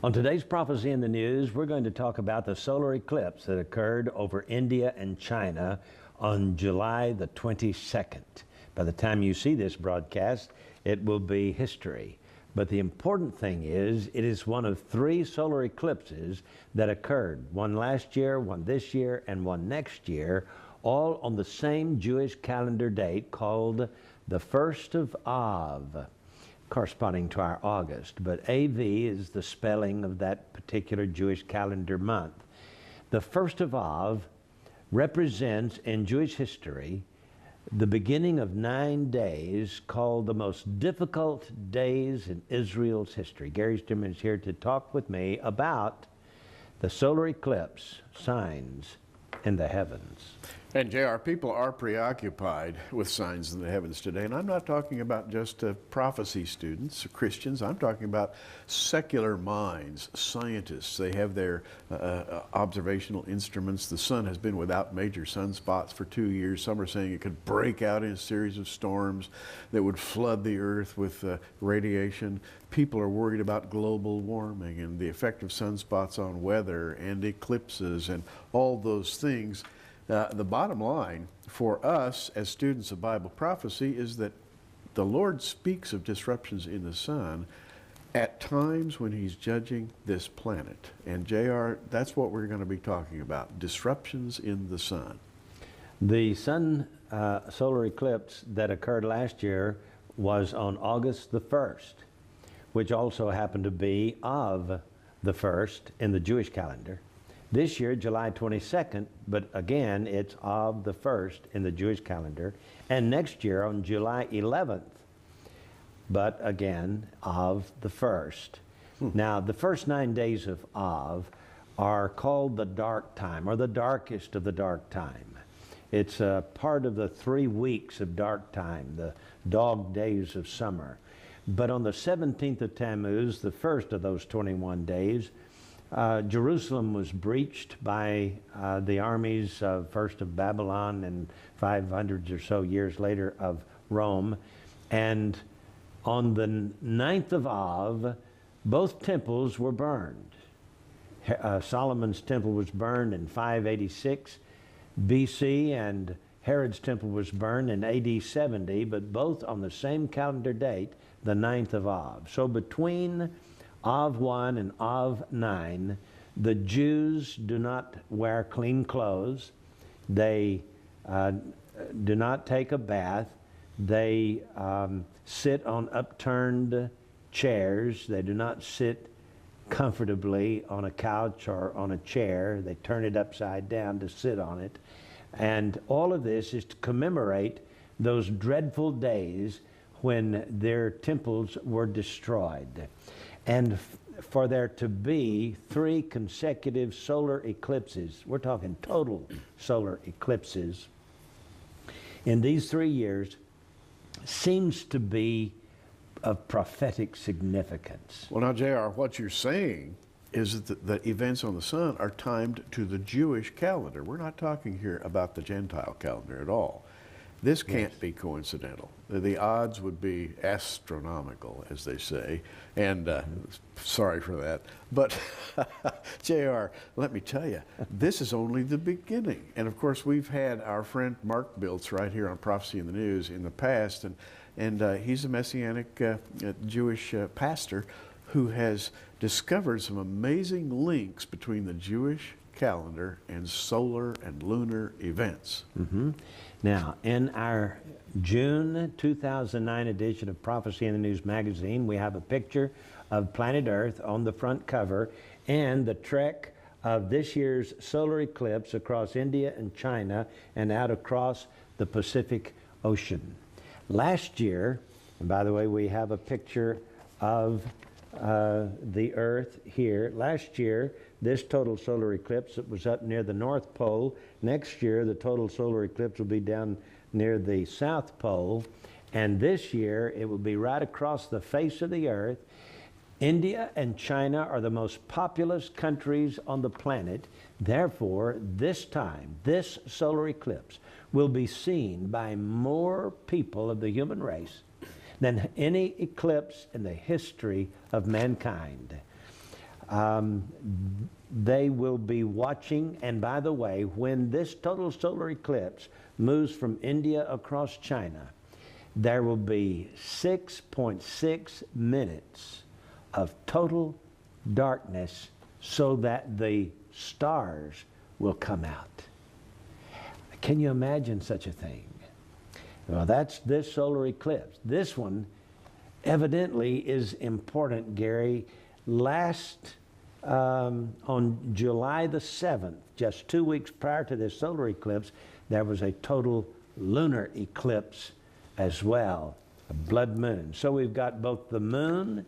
On today's Prophecy in the News, we're going to talk about the solar eclipse that occurred over India and China on July the 22nd. By the time you see this broadcast, it will be history. But the important thing is, it is one of 3 solar eclipses that occurred. One last year, one this year, and one next year, all on the same Jewish calendar date called the 1st of Av, corresponding to our August. But AV is the spelling of that particular Jewish calendar month. The 1st of Av represents, in Jewish history, the beginning of 9 days called the most difficult days in Israel's history. Gary Stimman is here to talk with me about the solar eclipse signs in the heavens. And JR, people are preoccupied with signs in the heavens today, and I'm not talking about just prophecy students, Christians. I'm talking about secular minds, scientists. They have their observational instruments. The sun has been without major sunspots for 2 years. Some are saying it could break out in a series of storms that would flood the earth with radiation. People are worried about global warming and the effect of sunspots on weather and eclipses and all those things. The bottom line for us as students of Bible prophecy is that the Lord speaks of disruptions in the sun at times when He's judging this planet. And JR, that's what we're going to be talking about, disruptions in the sun. The sun solar eclipse that occurred last year was on August the 1st, which also happened to be of the 1st in the Jewish calendar. This year, July 22nd, but again, it's of the 1st in the Jewish calendar. And next year on July 11th, but again, of the 1st. Now, the first 9 days of Av are called the dark time, or the darkest of the dark time. It's a part of the 3 weeks of dark time, the dog days of summer. But on the 17th of Tammuz, the first of those 21 days, Jerusalem was breached by the armies first of Babylon and 500 or so years later of Rome. And on the 9th of Av, both temples were burned. Solomon's temple was burned in 586 BC, and Herod's temple was burned in AD 70, but both on the same calendar date, the 9th of Av. So between Av 1 and Av 9, the Jews do not wear clean clothes. They do not take a bath. They sit on upturned chairs. They do not sit comfortably on a couch or on a chair. They turn it upside down to sit on it. And all of this is to commemorate those dreadful days when their temples were destroyed. And for there to be 3 consecutive solar eclipses, we're talking total solar eclipses, in these 3 years seems to be of prophetic significance. Well, now, JR, what you're saying is that the events on the sun are timed to the Jewish calendar. We're not talking here about the Gentile calendar at all. This can't be coincidental. The odds would be astronomical, as they say, and sorry for that. But JR, let me tell you, this is only the beginning. And of course, we've had our friend Mark Biltz right here on Prophecy in the News in the past, and he's a Messianic Jewish pastor who has discovered some amazing links between the Jewish calendar and solar and lunar events. Now, in our June 2009 edition of Prophecy in the News magazine, we have a picture of planet Earth on the front cover and the trek of this year's solar eclipse across India and China and out across the Pacific Ocean. Last year, and by the way, we have a picture of the Earth here. Last year, this total solar eclipse, it was up near the North Pole. Next year, the total solar eclipse will be down near the South Pole. And this year, it will be right across the face of the Earth. India and China are the most populous countries on the planet. Therefore, this time, this solar eclipse will be seen by more people of the human race than any eclipse in the history of mankind. They will be watching, and by the way, when this total solar eclipse moves from India across China, there will be 6.6 minutes of total darkness so that the stars will come out. Can you imagine such a thing? Well, that's this solar eclipse. This one evidently is important, Gary. On July the 7th, just 2 weeks prior to this solar eclipse, there was a total lunar eclipse as well, a blood moon. So we've got both the moon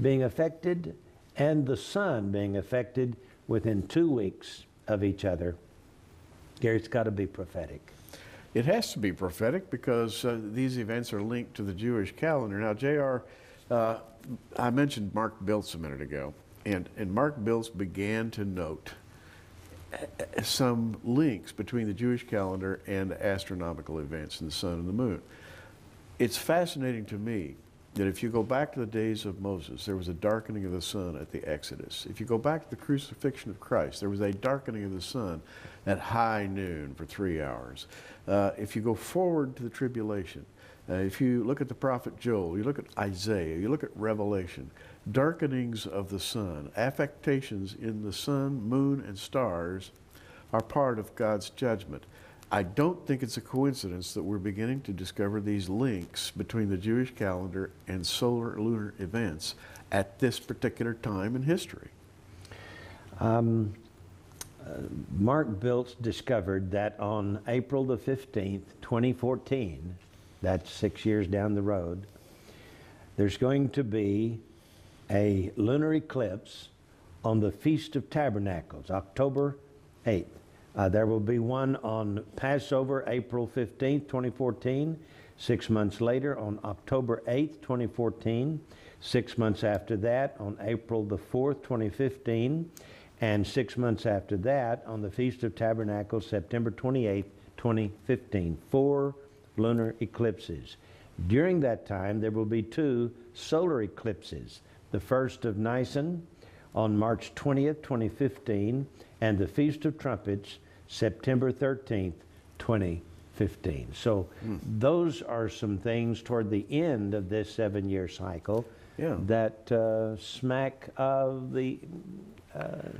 being affected and the sun being affected within 2 weeks of each other. Gary, it's got to be prophetic. It has to be prophetic because these events are linked to the Jewish calendar. Now, J.R., I mentioned Mark Biltz a minute ago, and Mark Biltz began to note some links between the Jewish calendar and astronomical events in the sun and the moon. It's fascinating to me that if you go back to the days of Moses, there was a darkening of the sun at the Exodus. If you go back to the crucifixion of Christ, there was a darkening of the sun at high noon for 3 hours. If you go forward to the tribulation, if you look at the prophet Joel, you look at Isaiah, you look at Revelation, darkenings of the sun, affectations in the sun, moon, and stars are part of God's judgment. I don't think it's a coincidence that we're beginning to discover these links between the Jewish calendar and solar lunar events at this particular time in history. Mark Biltz discovered that on April the 15th, 2014, that's 6 years down the road, there's going to be a lunar eclipse on the Feast of Tabernacles, October 8th. There will be one on Passover, April 15th, 2014. 6 months later, on October 8th, 2014. 6 months after that, on April the 4th, 2015. And 6 months after that, on the Feast of Tabernacles, September 28th, 2015. 4 lunar eclipses. During that time, there will be 2 solar eclipses. The first of Nisan on March 20th, 2015, and the Feast of Trumpets, September 13th, 2015. So those are some things toward the end of this 7-year cycle that smack of the,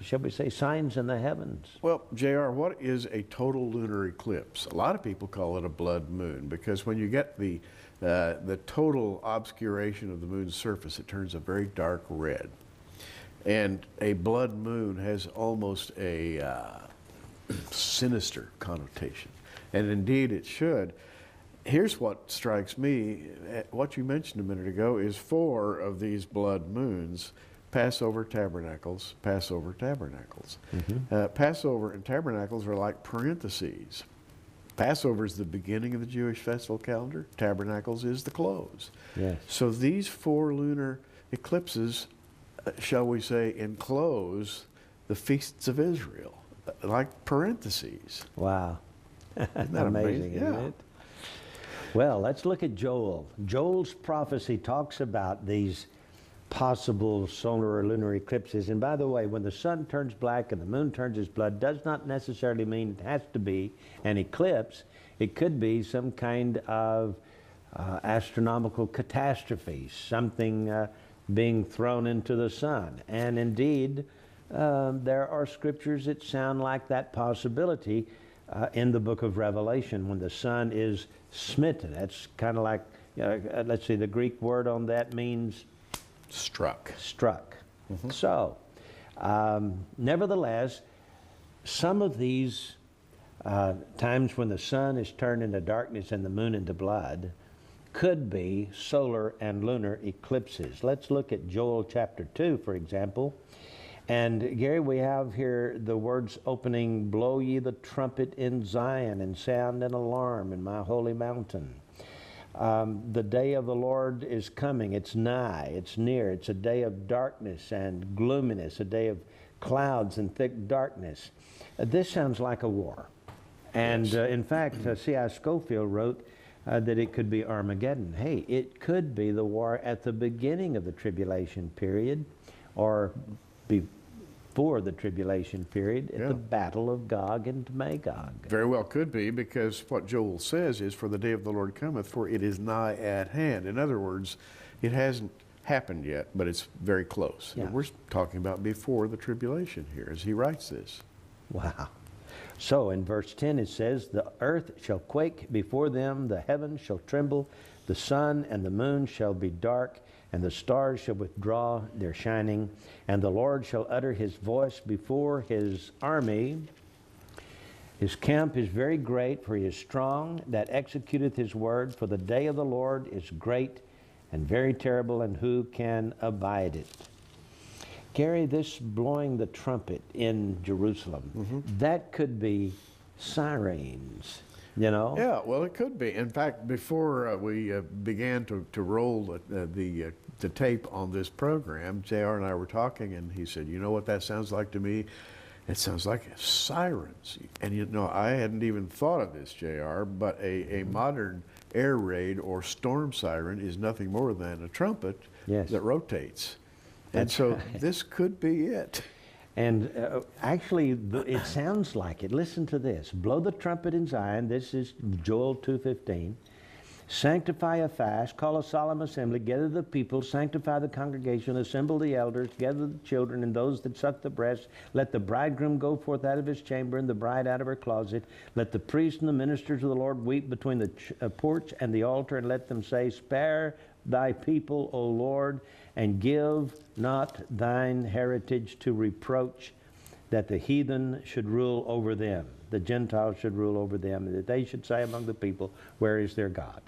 shall we say, signs in the heavens. Well, J.R., what is a total lunar eclipse? A lot of people call it a blood moon because when you get the total obscuration of the moon's surface, it turns a very dark red. And a blood moon has almost a sinister connotation. And indeed it should. Here's what strikes me. What you mentioned a minute ago is 4 of these blood moons, Passover, Tabernacles, Passover, Tabernacles. Passover and Tabernacles are like parentheses. Passover is the beginning of the Jewish festival calendar. Tabernacles is the close. Yes. So these 4 lunar eclipses, shall we say, enclose the feasts of Israel, like parentheses. Wow. Isn't that amazing, isn't Yeah. it? Well, let's look at Joel. Joel's prophecy talks about these possible solar or lunar eclipses. And by the way, when the sun turns black and the moon turns its blood, does not necessarily mean it has to be an eclipse. It could be some kind of astronomical catastrophe, something being thrown into the sun. And indeed, there are scriptures that sound like that possibility in the book of Revelation when the sun is smitten. That's kind of like, let's see, the Greek word on that means Struck. Struck. So, nevertheless, some of these times when the sun is turned into darkness and the moon into blood could be solar and lunar eclipses. Let's look at Joel chapter 2, for example. And Gary, we have here the words opening, "Blow ye the trumpet in Zion, and sound an alarm in my holy mountain." The day of the Lord is coming. It's nigh. It's near. It's a day of darkness and gloominess, a day of clouds and thick darkness. This sounds like a war. And in fact, C.I. Scofield wrote that it could be Armageddon. Hey, it could be the war at the beginning of the tribulation period, or before the tribulation period at Yeah. the battle of Gog and Magog. Very well could be, because what Joel says is, for the day of the Lord cometh, for it is nigh at hand. In other words, it hasn't happened yet, but it's very close. Yeah. And we're talking about before the tribulation here as he writes this. Wow. So in verse 10 it says, the earth shall quake before them, the heavens shall tremble, the sun and the moon shall be dark, and the stars shall withdraw their shining, and the Lord shall utter his voice before his army. His camp is very great, for he is strong that executeth his word, for the day of the Lord is great and very terrible, and who can abide it? Gary, this blowing the trumpet in Jerusalem, that could be sirens, you know? Yeah, well, it could be. In fact, before we began to roll the tape on this program, JR and I were talking, and he said, you know what that sounds like to me? It sounds like sirens. And you know, I hadn't even thought of this, JR, but a modern air raid or storm siren is nothing more than a trumpet that rotates. And That's so right. this could be it. And actually, it sounds like it. Listen to this. Blow the trumpet in Zion. This is Joel 2:15. Sanctify a fast, call a solemn assembly, gather the people, sanctify the congregation, assemble the elders, gather the children and those that suck the breast. Let the bridegroom go forth out of his chamber and the bride out of her closet. Let the priests and the ministers of the Lord weep between the porch and the altar, and let them say, spare thy people, O Lord, and give not thine heritage to reproach, that the heathen should rule over them, the Gentiles should rule over them, and that they should say among the people, where is their God?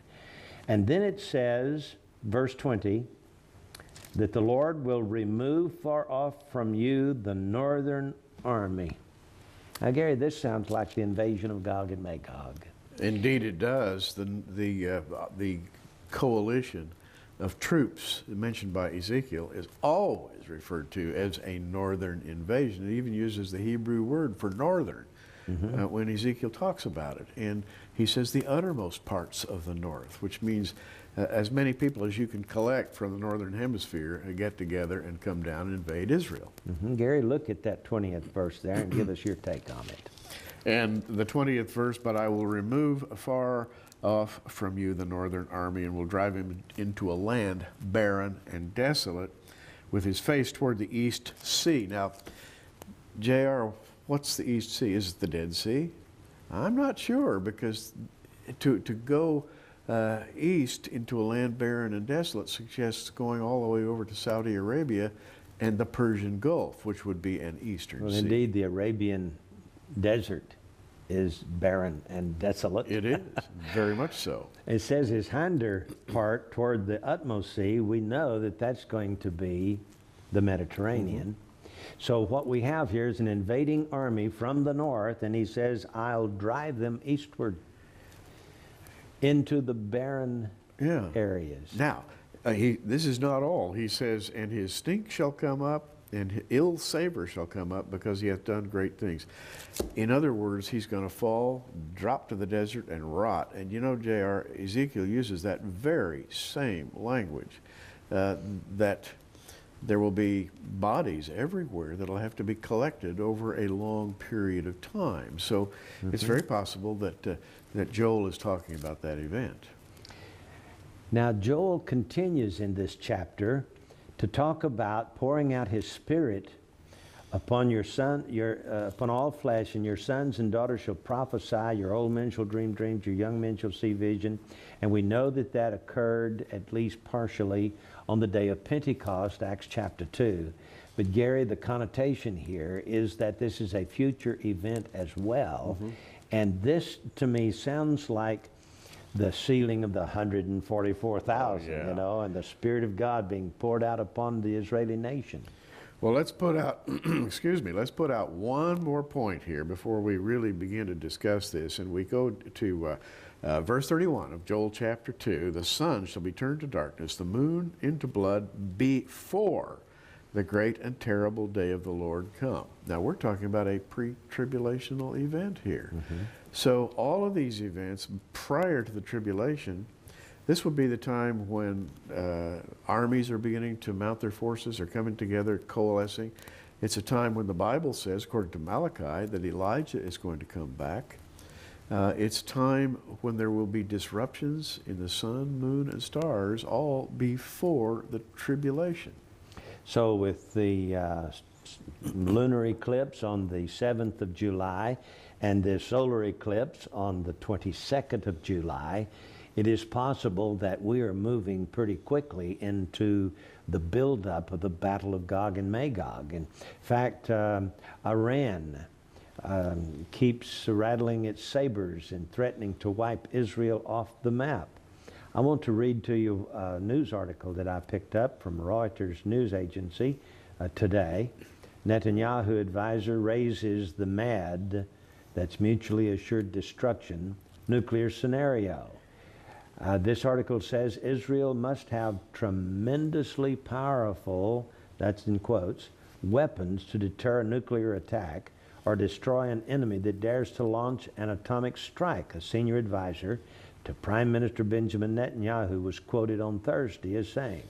And then it says, verse 20, that the Lord will remove far off from you the northern army. Now, Gary, this sounds like the invasion of Gog and Magog. Indeed it does. The coalition of troops mentioned by Ezekiel is always referred to as a northern invasion. It even uses the Hebrew word for northern when Ezekiel talks about it. And he says the uttermost parts of the north, which means as many people as you can collect from the northern hemisphere get together and come down and invade Israel. Gary, look at that 20th verse there and give us your take on it. And the 20th verse, but I will remove far off from you the northern army, and will drive him into a land barren and desolate, with his face toward the east sea. Now, JR, what's the east sea? Is it the Dead Sea? I'm not sure, because to go east into a land barren and desolate suggests going all the way over to Saudi Arabia and the Persian Gulf, which would be an eastern sea. Indeed, the Arabian desert is barren and desolate. It is, very much so. It says his hinder part toward the utmost sea. We know that that's going to be the Mediterranean. So what we have here is an invading army from the north, and he says, I'll drive them eastward into the barren areas. Now, this is not all. He says, and his stink shall come up, and ill savor shall come up, because he hath done great things. In other words, he's going to fall, drop to the desert, and rot. And you know, JR, Ezekiel uses that very same language, that there will be bodies everywhere that will have to be collected over a long period of time. So it's very possible that Joel is talking about that event. Now, Joel continues in this chapter to talk about pouring out his Spirit upon upon all flesh, and your sons and daughters shall prophesy, your old men shall dream dreams, your young men shall see vision. And we know that that occurred, at least partially, on the day of Pentecost, Acts chapter 2. But Gary, the connotation here is that this is a future event as well. And this, to me, sounds like the sealing of the 144,000, you know, and the Spirit of God being poured out upon the Israeli nation. Well, let's put out, excuse me, let's put out one more point here before we really begin to discuss this. And we go to verse 31 of Joel chapter 2. The sun shall be turned to darkness, the moon into blood, before the great and terrible day of the Lord come. Now, we're talking about a pre-tribulational event here. So all of these events prior to the tribulation, this would be the time when armies are beginning to mount their forces, are coming together, coalescing, It's a time when the Bible says, according to Malachi, that Elijah is going to come back. It's time when there will be disruptions in the sun, moon, and stars, all before the tribulation. So with the lunar eclipse on the 7th of July and the solar eclipse on the 22nd of July, it is possible that we are moving pretty quickly into the buildup of the Battle of Gog and Magog. In fact, Iran keeps rattling its sabers and threatening to wipe Israel off the map. I want to read to you a news article that I picked up from Reuters news agency today. Netanyahu advisor raises the MAD, that's mutually assured destruction, nuclear scenario. This article says Israel must have tremendously powerful, that's in quotes, weapons to deter a nuclear attack or destroy an enemy that dares to launch an atomic strike, a senior advisor to Prime Minister Benjamin Netanyahu was quoted on Thursday as saying.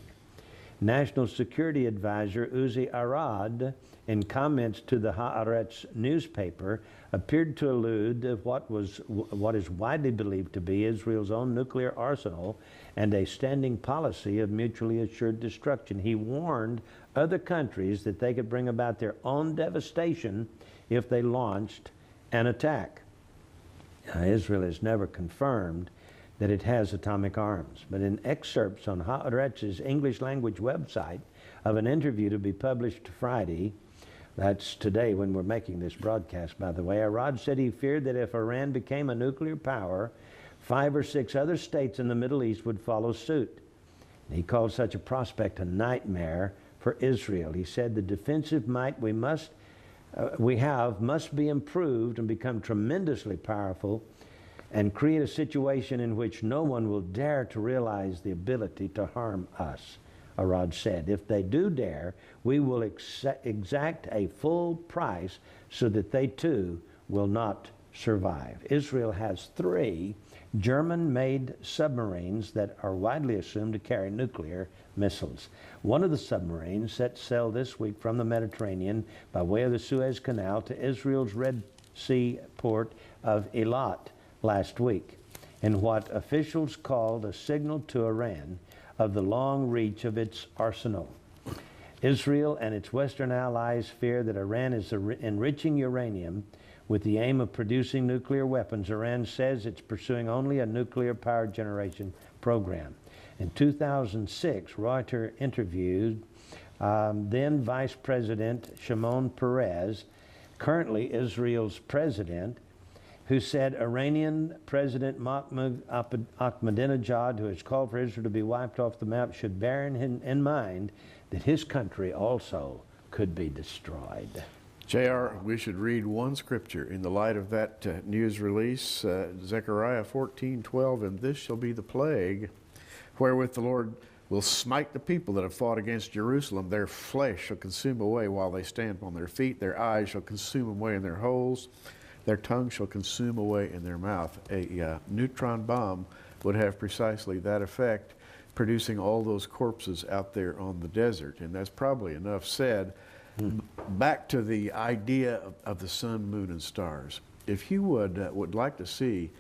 National Security Advisor Uzi Arad, in comments to the Haaretz newspaper, appeared to allude to what is widely believed to be Israel's own nuclear arsenal and a standing policy of mutually assured destruction. He warned other countries that they could bring about their own devastation if they launched an attack. Israel has never confirmed that it has atomic arms, but in excerpts on Haaretz's English language website of an interview to be published Friday, that's today when we're making this broadcast, by the way, Arad said he feared that if Iran became a nuclear power, 5 or 6 other states in the Middle East would follow suit. He called such a prospect a nightmare for Israel. He said the defensive might we have must be improved and become tremendously powerful and create a situation in which no one will dare to realize the ability to harm us, Arad said. If they do dare, we will exact a full price so that they too will not survive. Israel has 3 German-made submarines that are widely assumed to carry nuclear missiles. One of the submarines set sail this week from the Mediterranean by way of the Suez Canal to Israel's Red Sea port of Eilat last week, in what officials called a signal to Iran of the long reach of its arsenal. Israel and its Western allies fear that Iran is enriching uranium with the aim of producing nuclear weapons. Iran says it's pursuing only a nuclear power generation program. In 2006, Reuters interviewed then Vice President Shimon Peres, currently Israel's president, who said Iranian President Mahmoud Ahmadinejad, who has called for Israel to be wiped off the map, should bear in mind that his country also could be destroyed. J.R., we should read one scripture in the light of that news release, Zechariah 14:12, and this shall be the plague wherewith the Lord will smite the people that have fought against Jerusalem. Their flesh shall consume away while they stand upon their feet. Their eyes shall consume away in their holes. Their tongue shall consume away in their mouth. A neutron bomb would have precisely that effect, producing all those corpses out there on the desert. And that's probably enough said. Back to the idea of the sun, moon, and stars. If you would like to see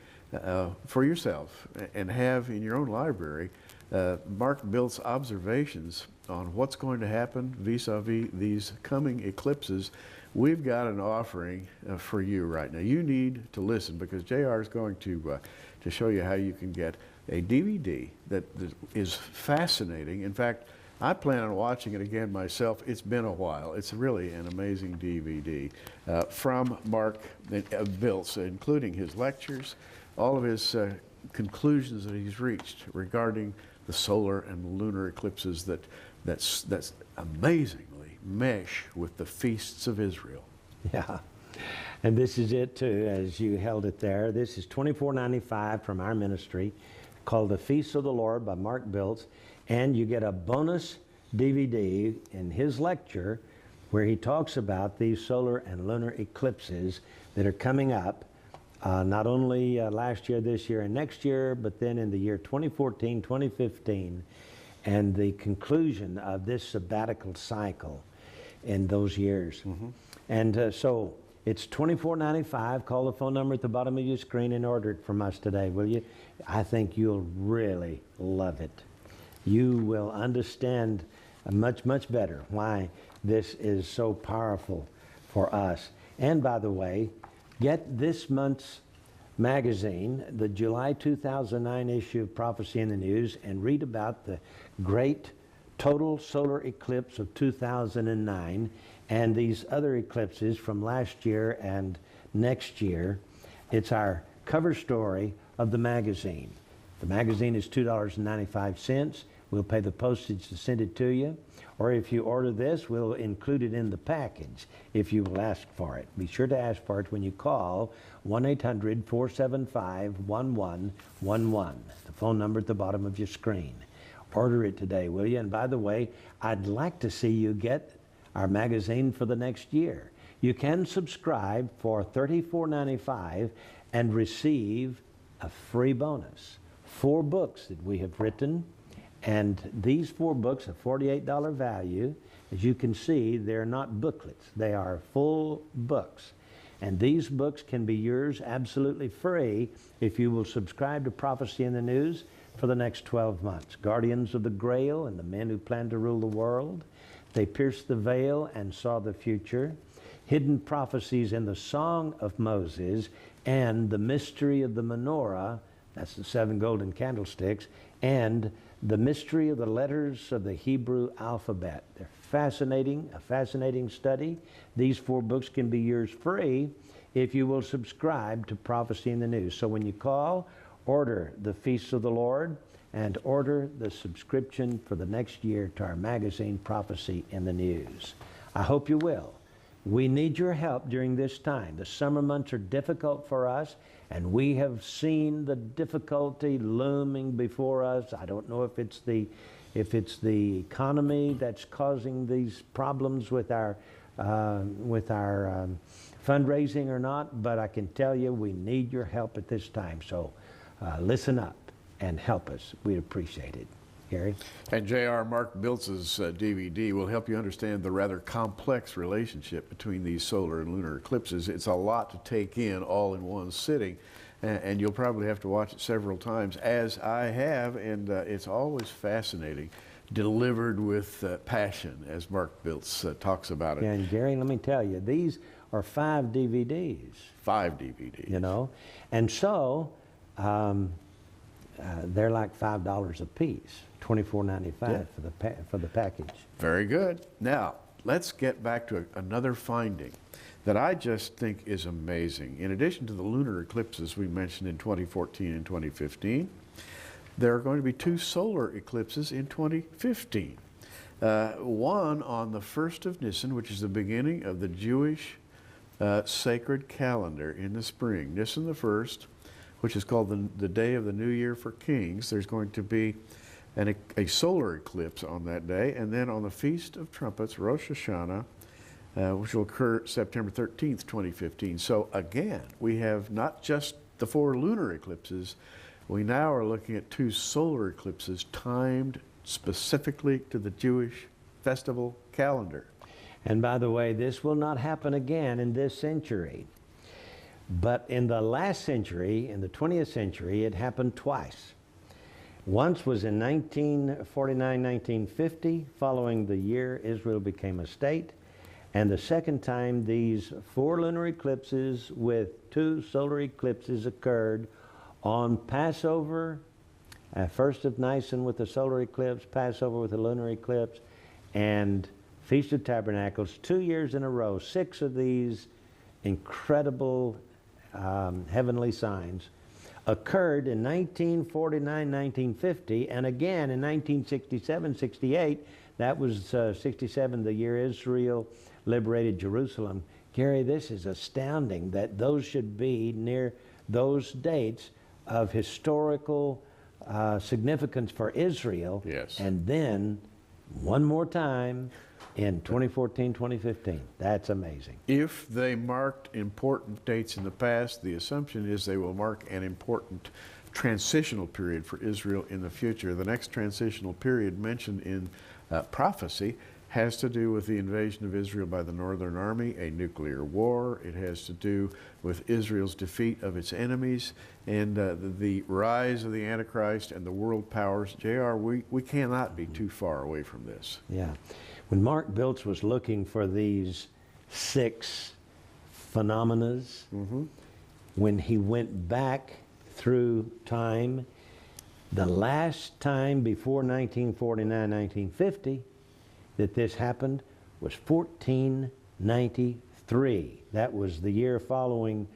for yourself and have in your own library Mark Bilt's observations on what's going to happen vis-a-vis these coming eclipses, we've got an offering for you right now. You need to listen because JR is going to show you how you can get a DVD that is fascinating. In fact, I plan on watching it again myself. It's been a while. It's really an amazing DVD from Mark Biltz, including his lectures, all of his conclusions that he's reached regarding the solar and lunar eclipses that's amazingly mesh with the feasts of Israel. Yeah, and this is it too, as you held it there. This is $24.95 from our ministry called The Feasts of the Lord by Mark Biltz, and you get a bonus DVD in his lecture where he talks about these solar and lunar eclipses that are coming up, not only last year, this year, and next year, but then in the year 2014, 2015, and the conclusion of this sabbatical cycle. in those years. And so it's $24.95. Call the phone number at the bottom of your screen and order it from us today, will you? I think you'll really love it. You will understand much, much better why this is so powerful for us. And by the way, get this month's magazine, the July 2009 issue of Prophecy in the News, and read about the great total solar eclipse of 2009 and these other eclipses from last year and next year. It's our cover story of the magazine. The magazine is $2.95. We'll pay the postage to send it to you. Or if you order this, we'll include it in the package if you will ask for it. Be sure to ask for it when you call 1-800-475-1111, the phone number at the bottom of your screen. Order it today, will you? And by the way, I'd like to see you get our magazine for the next year. You can subscribe for $34.95 and receive a free bonus. 4 books that we have written, and these 4 books, a $48 value. As you can see, they're not booklets. They are full books. And these books can be yours absolutely free if you will subscribe to Prophecy in the News for the next 12 months. Guardians of the Grail and the Men Who Plan to Rule the World. They Pierced the Veil and Saw the Future. Hidden Prophecies in the Song of Moses, and The Mystery of the Menorah, that's the 7 golden candlesticks, and The Mystery of the Letters of the Hebrew Alphabet. They're fascinating, a fascinating study. These 4 books can be yours free if you will subscribe to Prophecy in the News. So when you call, order the Feasts of the Lord and order the subscription for the next year to our magazine, Prophecy in the News. I hope you will. We need your help during this time. The summer months are difficult for us, and we have seen the difficulty looming before us. I don't know if it's the economy that's causing these problems with our fundraising or not, but I can tell you we need your help at this time. So listen up and help us. We'd appreciate it. Gary? And J.R. Mark Biltz's DVD will help you understand the rather complex relationship between these solar and lunar eclipses. It's a lot to take in all in one sitting, and you'll probably have to watch it several times, as I have, and it's always fascinating, delivered with passion, as Mark Biltz talks about it. Yeah, and Gary, let me tell you, these are 5 DVDs. 5 DVDs. You know, and so they're like $5 a piece, $24.95 for the package. Very good. Now, let's get back to another finding that I just think is amazing. In addition to the lunar eclipses we mentioned in 2014 and 2015, there are going to be 2 solar eclipses in 2015. One on the 1st of Nisan, which is the beginning of the Jewish sacred calendar in the spring. Nisan the 1st, which is called the Day of the New Year for Kings. There's going to be a solar eclipse on that day. And then on the Feast of Trumpets, Rosh Hashanah, which will occur September 13th, 2015. So again, we have not just the 4 lunar eclipses, we now are looking at 2 solar eclipses timed specifically to the Jewish festival calendar. And by the way, this will not happen again in this century. But in the last century, in the 20th century, it happened twice. Once was in 1949-1950, following the year Israel became a state. And the second time, these 4 lunar eclipses with 2 solar eclipses occurred on Passover, 1st of Nisan with the solar eclipse, Passover with the lunar eclipse, and Feast of Tabernacles, 2 years in a row. 6 of these incredible heavenly signs occurred in 1949-1950, and again in 1967-68. That was 67, the year Israel liberated Jerusalem. Gary, this is astounding that those should be near those dates of historical significance for Israel. Yes. And then one more time in 2014, 2015. That's amazing. If they marked important dates in the past, the assumption is they will mark an important transitional period for Israel in the future. The next transitional period mentioned in prophecy has to do with the invasion of Israel by the Northern Army, a nuclear war. It has to do with Israel's defeat of its enemies and the rise of the Antichrist and the world powers. JR, we cannot be too far away from this. Yeah. When Mark Biltz was looking for these 6 phenomena, when he went back through time, the last time before 1949, 1950 that this happened was 1493. That was the year following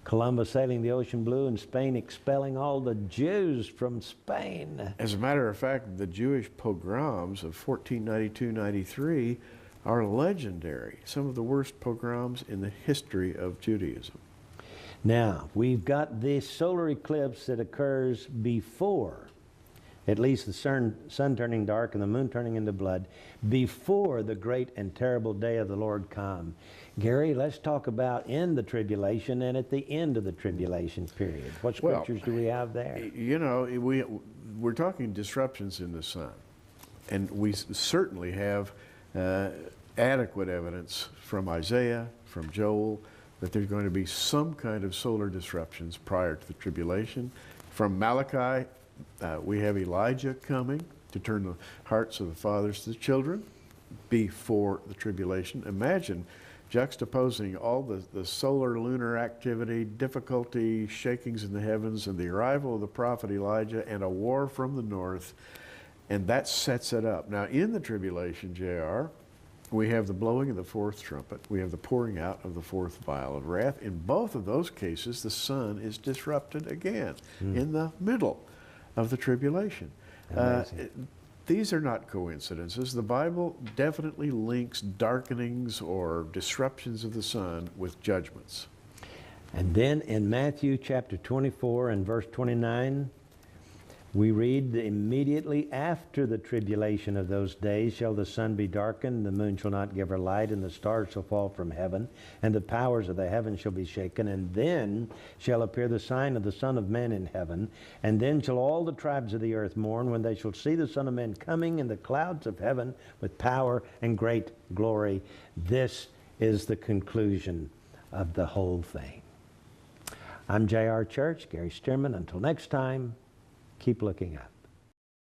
Columbus sailing the ocean blue and Spain expelling all the Jews from Spain. As a matter of fact, the Jewish pogroms of 1492-93 are legendary. Some of the worst pogroms in the history of Judaism. Now, we've got this solar eclipse that occurs before, at least the sun turning dark and the moon turning into blood, before the great and terrible day of the Lord come. Gary, let's talk about in the tribulation and at the end of the tribulation period. What scriptures do we have there? You know, we're talking disruptions in the sun, and we certainly have adequate evidence from Isaiah, from Joel, that there's going to be some kind of solar disruptions prior to the tribulation. From Malachi, we have Elijah coming to turn the hearts of the fathers to the children before the tribulation. Imagine juxtaposing all the solar lunar activity, difficulty, shakings in the heavens, and the arrival of the prophet Elijah and a war from the north, and that sets it up. Now, in the tribulation, JR, we have the blowing of the 4th trumpet. We have the pouring out of the 4th vial of wrath. In both of those cases, the sun is disrupted again in the middle of the tribulation. These are not coincidences. The Bible definitely links darkenings or disruptions of the sun with judgments. And then in Matthew chapter 24 and verse 29, we read, immediately after the tribulation of those days shall the sun be darkened, the moon shall not give her light, and the stars shall fall from heaven, and the powers of the heavens shall be shaken, and then shall appear the sign of the Son of Man in heaven, and then shall all the tribes of the earth mourn when they shall see the Son of Man coming in the clouds of heaven with power and great glory. This is the conclusion of the whole thing. I'm J.R. Church, Gary Stearman. Until next time, keep looking up.